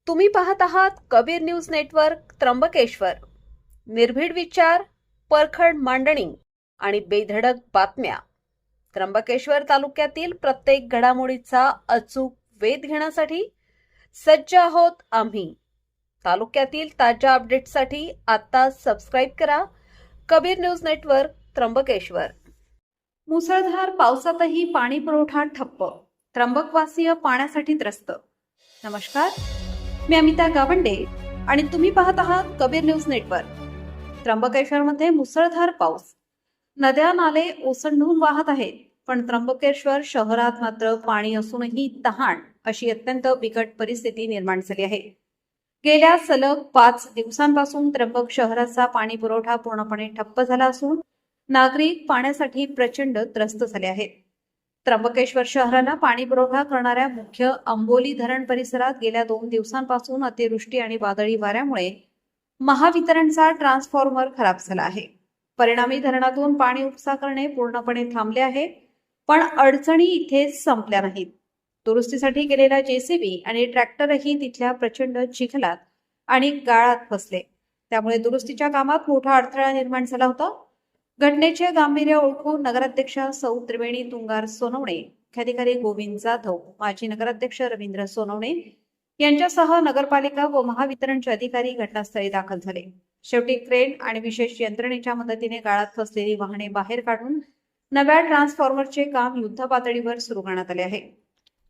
तुम्ही पाहत आहात कबीर न्यूज नेटवर्क त्र्यंबकेश्वर। निर्भीड विचार, परखड मांडणी आणि बेधडक बातम्या। त्र्यंबकेश्वर तालुक्यातील प्रत्येक घडामोडीचा अचूक वेध घेण्यासाठी सज्ज आहोत आम्ही। तालुक्यातील ताज्या अपडेट्ससाठी आता सबस्क्राइब करा कबीर न्यूज नेटवर्क त्र्यंबकेश्वर। मुसळधार पावसातही पाणी पुरवठा ठप्प, त्र्यंबकवासीय पाण्यासाठी त्रस्त। नमस्कार, मी अमिता गावंडे आणि तुम्ही पाहत आहात कबीर न्यूज नेटवर्क। त्र्यंबकेश्वरमध्ये मुसळधार पाऊस, नद्या नाले ओसंडून वाहत आहेत, पण त्र्यंबकेश्वर शहरात मात्र पाणी असूनही तहान अशी अत्यंत बिकट परिस्थिती निर्माण झाली आहे। गेल्या सलग 5 दिवसांपासून त्र्यंबक शहराचा पाणी पुरवठा पूर्णपणे ठप्प झाला असून नागरिक पाण्यासाठी प्रचंड त्रस्त झाले आहेत। त्र्यंबकेश्वर शहराला पाणी पुरवठा करणाऱ्या मुख्य अंबोली धरण परिसरात गेल्या 2 दिवसांपासून अतिवृष्टी आणि वादळी वाऱ्यामुळे महावितरणचा ट्रान्सफॉर्मर खराब झाला आहे। परिणामी धरणातून पाणी उपसा करणे पूर्णपणे थांबले आहे, पण अडचणी इथे संपल्या नाहीत। दुरुस्तीसाठी गेलेला जेसीबी आणि ट्रॅक्टरही तिथल्या प्रचंड चिखलात आणि गाळात फसले, त्यामुळे दुरुस्तीच्या कामात मोठा अडथळा निर्माण झाला होता। घटनेचे गांभीर्य ओळखून नगराध्यक्षा सौ त्रिवेणी तुंगार सोनवणे, मुख्याधिकारी गोविंद जाधव, माजी नगराध्यक्ष रवींद्र सोनवणे यांच्यासह नगरपालिका व महावितरणचे अधिकारी घटनास्थळी दाखल झाले। शेवटी क्रेन आणि विशेष यंत्रणेच्या मदतीने गाळात फसलेली वाहने बाहेर काढून नव्या ट्रान्सफॉर्मरचे काम युद्धपातळीवर सुरू करण्यात आले आहे।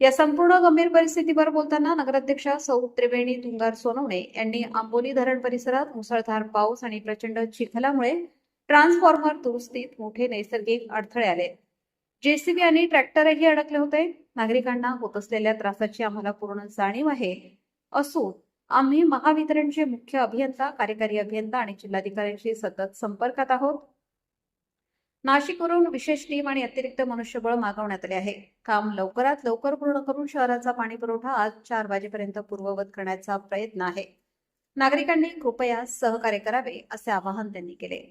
या संपूर्ण गंभीर परिस्थितीवर बोलताना नगराध्यक्षा सौ त्रिवेणी तुंगार सोनवणे यांनी आंबोली धरण परिसरात मुसळधार पाऊस आणि प्रचंड चिखलामुळे ट्रान्सफॉर्मर दुरुस्तीत मोठे नैसर्गिक अडथळे आले। जेसीबी आणि ट्रॅक्टरही अडकले होते। नागरिकांना होत असलेल्या त्रासाची आम्हाला पूर्ण जाणीव आहे असून आम्ही महावितरणचे मुख्य अभियंता, कार्यकारी अभियंता आणि जिल्हाधिकाऱ्यांशी सतत संपर्कात आहोत। नाशिकवरून विशेष टीम आणि अतिरिक्त मनुष्यबळ मागवण्यात आले आहे। काम लवकरात लवकर पूर्ण करून शहराचा पाणी पुरवठा आज 4 वाजेपर्यंत पूर्ववत करण्याचा प्रयत्न आहे। नागरिकांनी कृपया सहकार्य करावे असे आवाहन त्यांनी केले।